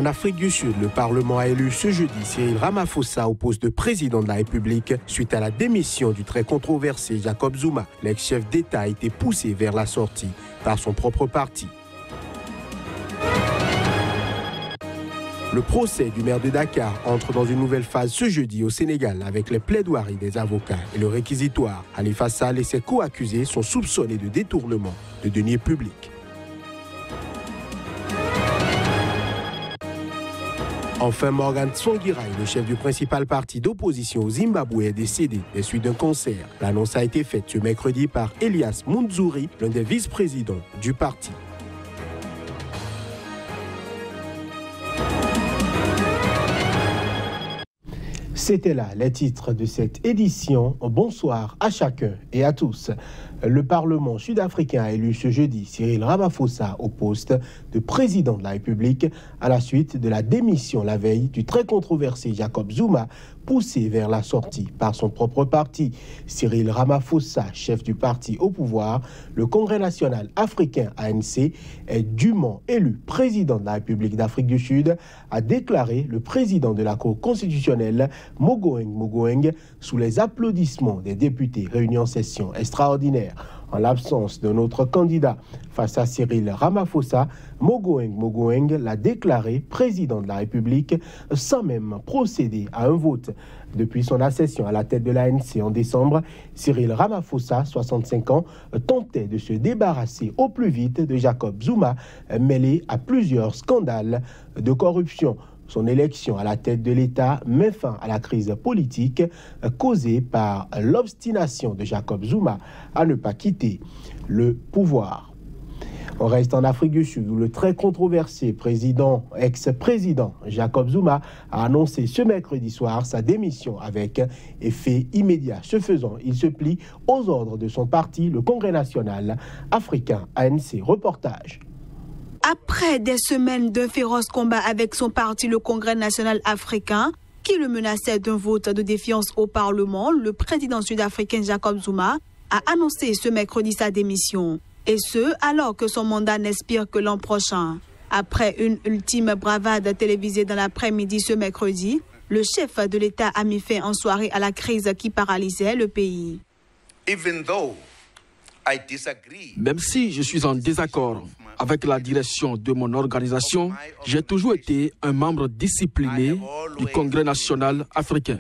En Afrique du Sud, le Parlement a élu ce jeudi Cyril Ramaphosa au poste de président de la République suite à la démission du très controversé Jacob Zuma. L'ex-chef d'État a été poussé vers la sortie par son propre parti. Le procès du maire de Dakar entre dans une nouvelle phase ce jeudi au Sénégal avec les plaidoiries des avocats et le réquisitoire. Khalifa Sall et ses co-accusés sont soupçonnés de détournement de deniers publics. Enfin, Morgan Tsvangirai, le chef du principal parti d'opposition au Zimbabwe, est décédé des suites d'un cancer. L'annonce a été faite ce mercredi par Elias Munzuri, l'un des vice-présidents du parti. C'était là les titres de cette édition. Bonsoir à chacun et à tous. Le Parlement sud-africain a élu ce jeudi Cyril Ramaphosa au poste de président de la République à la suite de la démission la veille du très controversé Jacob Zuma, poussé vers la sortie par son propre parti. Cyril Ramaphosa, chef du parti au pouvoir, le Congrès national africain ANC, est dûment élu président de la République d'Afrique du Sud, a déclaré le président de la Cour constitutionnelle, Mogoeng Mogoeng, sous les applaudissements des députés réunis en session extraordinaire. En l'absence d'un autre candidat face à Cyril Ramaphosa, Mogoeng Mogoeng l'a déclaré président de la République sans même procéder à un vote. Depuis son accession à la tête de l'ANC en décembre, Cyril Ramaphosa, 65 ans, tentait de se débarrasser au plus vite de Jacob Zuma, mêlé à plusieurs scandales de corruption. Son élection à la tête de l'État met fin à la crise politique causée par l'obstination de Jacob Zuma à ne pas quitter le pouvoir. On reste en Afrique du Sud où le très controversé ex-président Jacob Zuma a annoncé ce mercredi soir sa démission avec effet immédiat. Ce faisant, il se plie aux ordres de son parti, le Congrès national africain ANC. Reportage. Après des semaines d'un féroce combat avec son parti, le Congrès national africain, qui le menaçait d'un vote de défiance au Parlement, le président sud-africain Jacob Zuma a annoncé ce mercredi sa démission. Et ce, alors que son mandat n'expire que l'an prochain. Après une ultime bravade télévisée dans l'après-midi ce mercredi, le chef de l'État a mis fin en soirée à la crise qui paralysait le pays. Même si je suis en désaccord avec la direction de mon organisation, j'ai toujours été un membre discipliné du Congrès national africain.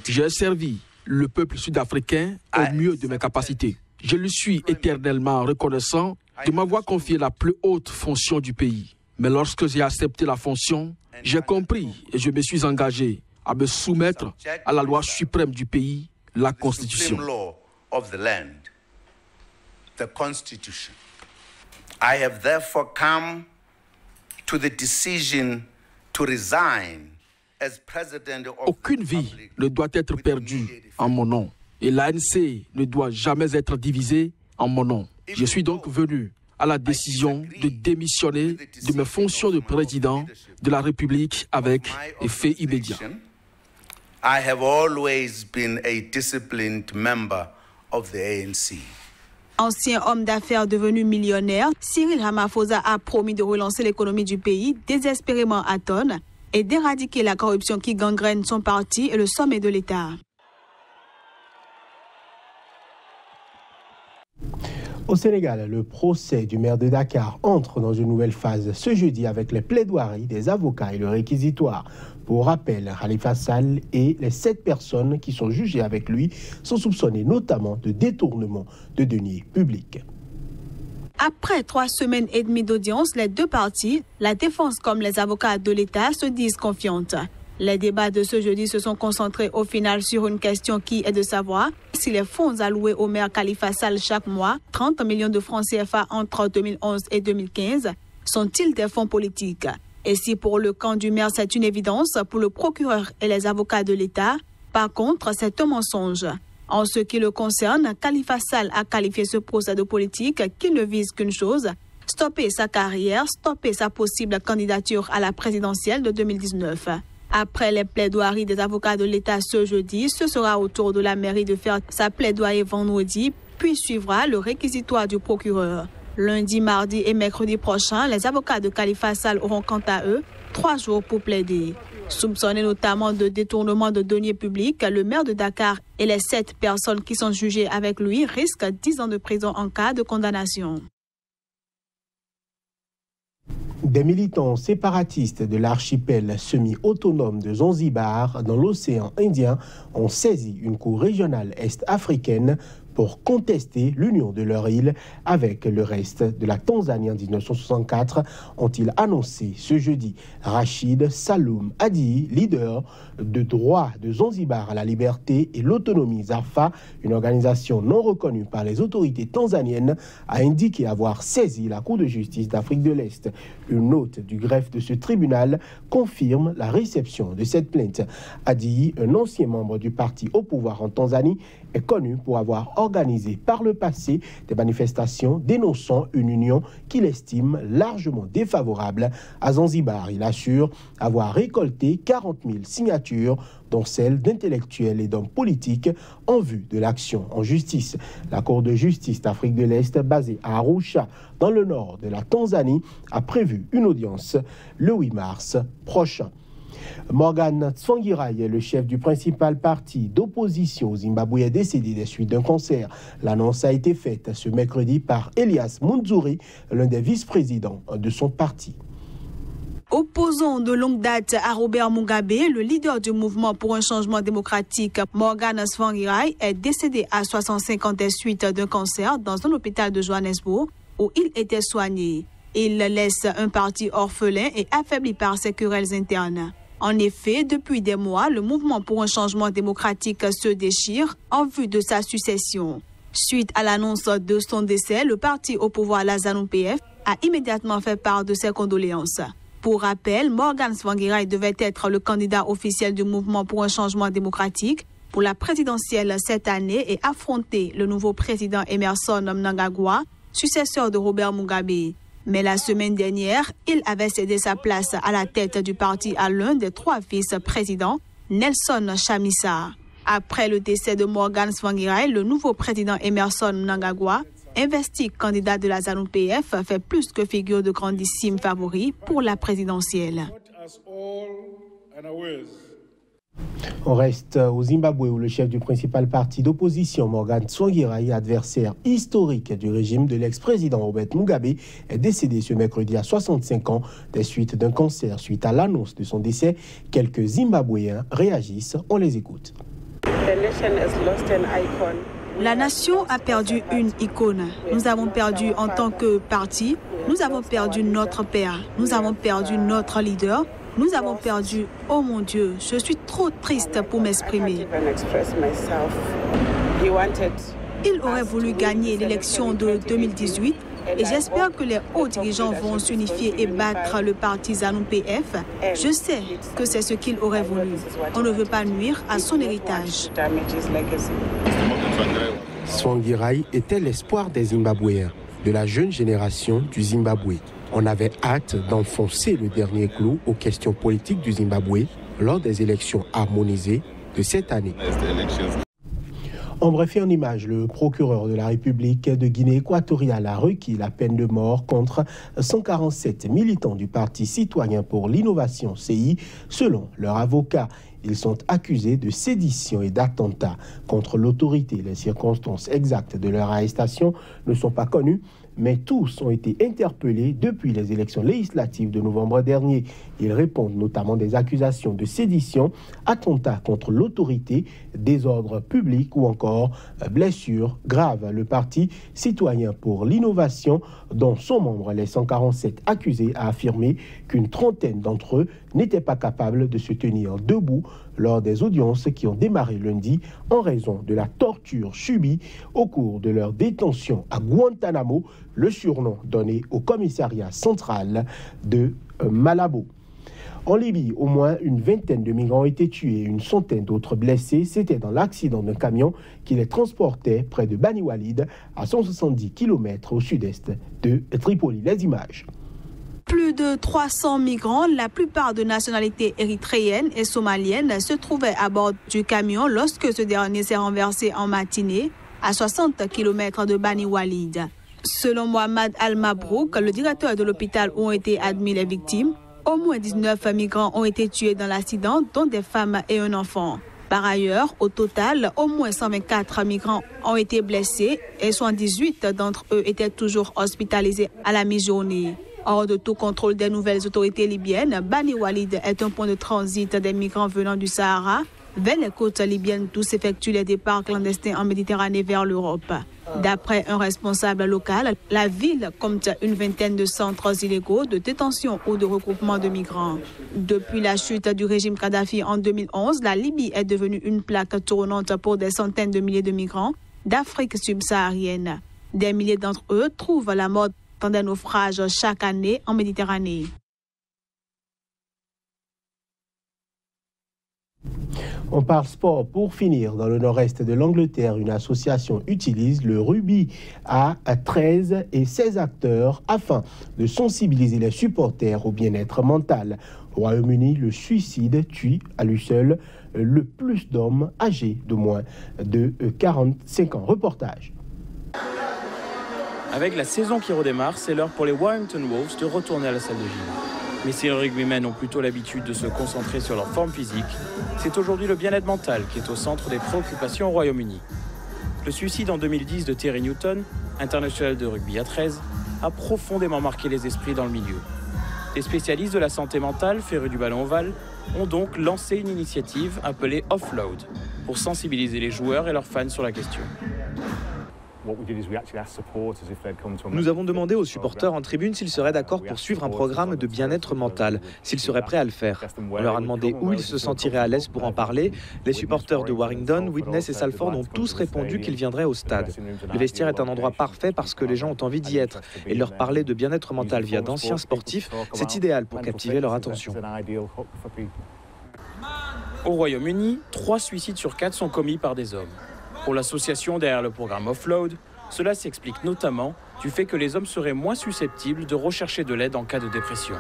J'ai servi le peuple sud-africain au mieux de mes capacités. Je lui suis éternellement reconnaissant de m'avoir confié la plus haute fonction du pays. Mais lorsque j'ai accepté la fonction, j'ai compris et je me suis engagé à me soumettre à la loi suprême du pays, la Constitution. I have therefore come to the decision to resign as president of Aucune vie ne doit être perdue en mon nom et l'ANC ne doit jamais être divisée en mon nom. Je suis donc venu à la décision de démissionner de mes fonctions de président de la République avec effet immédiat. I have always been a disciplined member of the ANC. Ancien homme d'affaires devenu millionnaire, Cyril Ramaphosa a promis de relancer l'économie du pays désespérément atone et d'éradiquer la corruption qui gangrène son parti et le sommet de l'État. Au Sénégal, le procès du maire de Dakar entre dans une nouvelle phase ce jeudi avec les plaidoiries des avocats et le réquisitoire. Pour rappel, Khalifa Sall et les 7 personnes qui sont jugées avec lui sont soupçonnées notamment de détournement de deniers publics. Après 3 semaines et demie d'audience, les deux parties, la défense comme les avocats de l'État, se disent confiantes. Les débats de ce jeudi se sont concentrés au final sur une question qui est de savoir si les fonds alloués au maire Khalifa Sall chaque mois, 30 millions de francs CFA entre 2011 et 2015, sont-ils des fonds politiques? Et si pour le camp du maire c'est une évidence, pour le procureur et les avocats de l'État, par contre c'est un mensonge. En ce qui le concerne, Khalifa Sall a qualifié ce procès de politique qui ne vise qu'une chose, stopper sa carrière, stopper sa possible candidature à la présidentielle de 2019. Après les plaidoiries des avocats de l'État ce jeudi, ce sera au tour de la mairie de faire sa plaidoyer vendredi, puis suivra le réquisitoire du procureur. Lundi, mardi et mercredi prochain, les avocats de Khalifa Sall auront quant à eux 3 jours pour plaider. Soupçonné notamment de détournement de deniers publics, le maire de Dakar et les 7 personnes qui sont jugées avec lui risquent 10 ans de prison en cas de condamnation. Des militants séparatistes de l'archipel semi-autonome de Zanzibar dans l'océan Indien ont saisi une cour régionale est-africaine pour contester l'union de leur île avec le reste de la Tanzanie en 1964, ont-ils annoncé ce jeudi. Rachid Saloum Adi, leader de droit de Zanzibar à la liberté et l'autonomie ZARFA, une organisation non reconnue par les autorités tanzaniennes, a indiqué avoir saisi la Cour de justice d'Afrique de l'Est. Une note du greffe de ce tribunal confirme la réception de cette plainte. Adi, un ancien membre du parti au pouvoir en Tanzanie, est connu pour avoir organisé par le passé des manifestations dénonçant une union qu'il estime largement défavorable à Zanzibar. Il assure avoir récolté 40 000 signatures, dont celles d'intellectuels et d'hommes politiques, en vue de l'action en justice. La Cour de justice d'Afrique de l'Est, basée à Arusha, dans le nord de la Tanzanie, a prévu une audience le 8 mars prochain. Morgan Tsvangirai, le chef du principal parti d'opposition au Zimbabwe, est décédé des suites d'un cancer. L'annonce a été faite ce mercredi par Elias Munzuri, l'un des vice-présidents de son parti. Opposant de longue date à Robert Mugabe, le leader du mouvement pour un changement démocratique, Morgan Tsvangirai, est décédé à 65 ans des suites d'un cancer dans un hôpital de Johannesburg où il était soigné. Il laisse un parti orphelin et affaibli par ses querelles internes. En effet, depuis des mois, le mouvement pour un changement démocratique se déchire en vue de sa succession. Suite à l'annonce de son décès, le parti au pouvoir, la ZANU-PF, a immédiatement fait part de ses condoléances. Pour rappel, Morgan Tsvangirai devait être le candidat officiel du mouvement pour un changement démocratique pour la présidentielle cette année et affronter le nouveau président Emmerson Mnangagwa, successeur de Robert Mugabe. Mais la semaine dernière, il avait cédé sa place à la tête du parti à l'un des 3 vice-présidents, Nelson Chamisa. Après le décès de Morgan Tsvangirai, le nouveau président Emmerson Mnangagwa, investi candidat de la ZANU-PF, fait plus que figure de grandissime favori pour la présidentielle. On reste au Zimbabwe où le chef du principal parti d'opposition, Morgan Tsvangirai, adversaire historique du régime de l'ex-président Robert Mugabe, est décédé ce mercredi à 65 ans des suites d'un cancer. Suite à l'annonce de son décès, quelques Zimbabwéens réagissent. On les écoute. La nation a perdu une icône. Nous avons perdu en tant que parti, nous avons perdu notre père, nous avons perdu notre leader. Nous avons perdu, oh mon Dieu, je suis trop triste pour m'exprimer. Il aurait voulu gagner l'élection de 2018 et j'espère que les hauts dirigeants vont s'unifier et battre le parti ZANU-PF. Je sais que c'est ce qu'il aurait voulu. On ne veut pas nuire à son héritage. Tsvangirai était l'espoir des Zimbabwéens, de la jeune génération du Zimbabwe. On avait hâte d'enfoncer le dernier clou aux questions politiques du Zimbabwe lors des élections harmonisées de cette année. En bref et en image, le procureur de la République de Guinée équatoriale a requis la peine de mort contre 147 militants du Parti citoyen pour l'innovation CI, selon leur avocat. Ils sont accusés de sédition et d'attentat contre l'autorité. Les circonstances exactes de leur arrestation ne sont pas connues, mais tous ont été interpellés depuis les élections législatives de novembre dernier. Ils répondent notamment des accusations de sédition, attentat contre l'autorité, désordre public ou encore blessures graves. Le Parti citoyen pour l'innovation, dont sont membres les 147 accusés, a affirmé qu'une trentaine d'entre eux n'étaient pas capables de se tenir debout lors des audiences qui ont démarré lundi en raison de la torture subie au cours de leur détention à Guantanamo, le surnom donné au commissariat central de Malabo. En Libye, au moins une vingtaine de migrants ont été tués et une centaine d'autres blessés. C'était dans l'accident d'un camion qui les transportait près de Bani Walid, à 170 km au sud-est de Tripoli. Les images. Plus de 300 migrants, la plupart de nationalité érythréenne et somalienne, se trouvaient à bord du camion lorsque ce dernier s'est renversé en matinée à 60 km de Bani Walid. Selon Mohamed Al-Mabrouk, le directeur de l'hôpital où ont été admis les victimes, au moins 19 migrants ont été tués dans l'accident, dont des femmes et un enfant. Par ailleurs, au total, au moins 124 migrants ont été blessés et 78 d'entre eux étaient toujours hospitalisés à la mi-journée. Hors de tout contrôle des nouvelles autorités libyennes, Bani Walid est un point de transit des migrants venant du Sahara vers les côtes libyennes d'où s'effectuent les départs clandestins en Méditerranée vers l'Europe. D'après un responsable local, la ville compte une vingtaine de centres illégaux de détention ou de regroupement de migrants. Depuis la chute du régime Kadhafi en 2011, la Libye est devenue une plaque tournante pour des centaines de milliers de migrants d'Afrique subsaharienne. Des milliers d'entre eux trouvent la mort dans des naufrages chaque année en Méditerranée. On parle sport pour finir. Dans le nord-est de l'Angleterre, une association utilise le rugby à 13 et 16 acteurs afin de sensibiliser les supporters au bien-être mental. Au Royaume-Uni, le suicide tue à lui seul le plus d'hommes âgés de moins de 45 ans. Reportage. Avec la saison qui redémarre, c'est l'heure pour les Warrington Wolves de retourner à la salle de gym. Mais si les rugbymen ont plutôt l'habitude de se concentrer sur leur forme physique, c'est aujourd'hui le bien-être mental qui est au centre des préoccupations au Royaume-Uni. Le suicide en 2010 de Terry Newton, international de rugby à 13, a profondément marqué les esprits dans le milieu. Les spécialistes de la santé mentale, férus du ballon ovale, ont donc lancé une initiative appelée Offload pour sensibiliser les joueurs et leurs fans sur la question. Nous avons demandé aux supporters en tribune s'ils seraient d'accord pour suivre un programme de bien-être mental, s'ils seraient prêts à le faire. On leur a demandé où ils se sentiraient à l'aise pour en parler. Les supporters de Warrington, Widnes et Salford ont tous répondu qu'ils viendraient au stade. Le vestiaire est un endroit parfait parce que les gens ont envie d'y être. Et leur parler de bien-être mental via d'anciens sportifs, c'est idéal pour captiver leur attention. Au Royaume-Uni, 3 suicides sur 4 sont commis par des hommes. Pour l'association derrière le programme Offload, cela s'explique notamment du fait que les hommes seraient moins susceptibles de rechercher de l'aide en cas de dépression.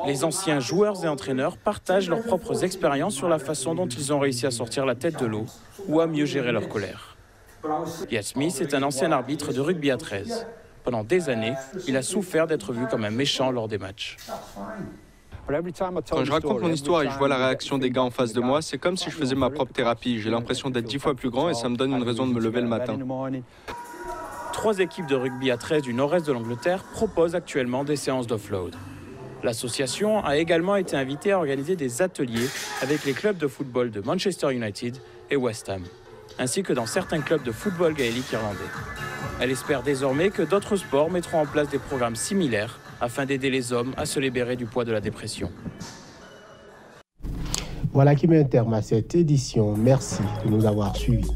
Les anciens joueurs et entraîneurs partagent leurs propres expériences sur la façon dont ils ont réussi à sortir la tête de l'eau ou à mieux gérer leur colère. Ian Smith est un ancien arbitre de rugby à 13. Pendant des années, il a souffert d'être vu comme un méchant lors des matchs. Quand je raconte mon histoire et que je vois la réaction des gars en face de moi, c'est comme si je faisais ma propre thérapie. J'ai l'impression d'être 10 fois plus grand et ça me donne une raison de me lever le matin. 3 équipes de rugby à 13 du nord-est de l'Angleterre proposent actuellement des séances d'offload. L'association a également été invitée à organiser des ateliers avec les clubs de football de Manchester United et West Ham, ainsi que dans certains clubs de football gaélique irlandais. Elle espère désormais que d'autres sports mettront en place des programmes similaires afin d'aider les hommes à se libérer du poids de la dépression. Voilà qui met un terme à cette édition. Merci de nous avoir suivis.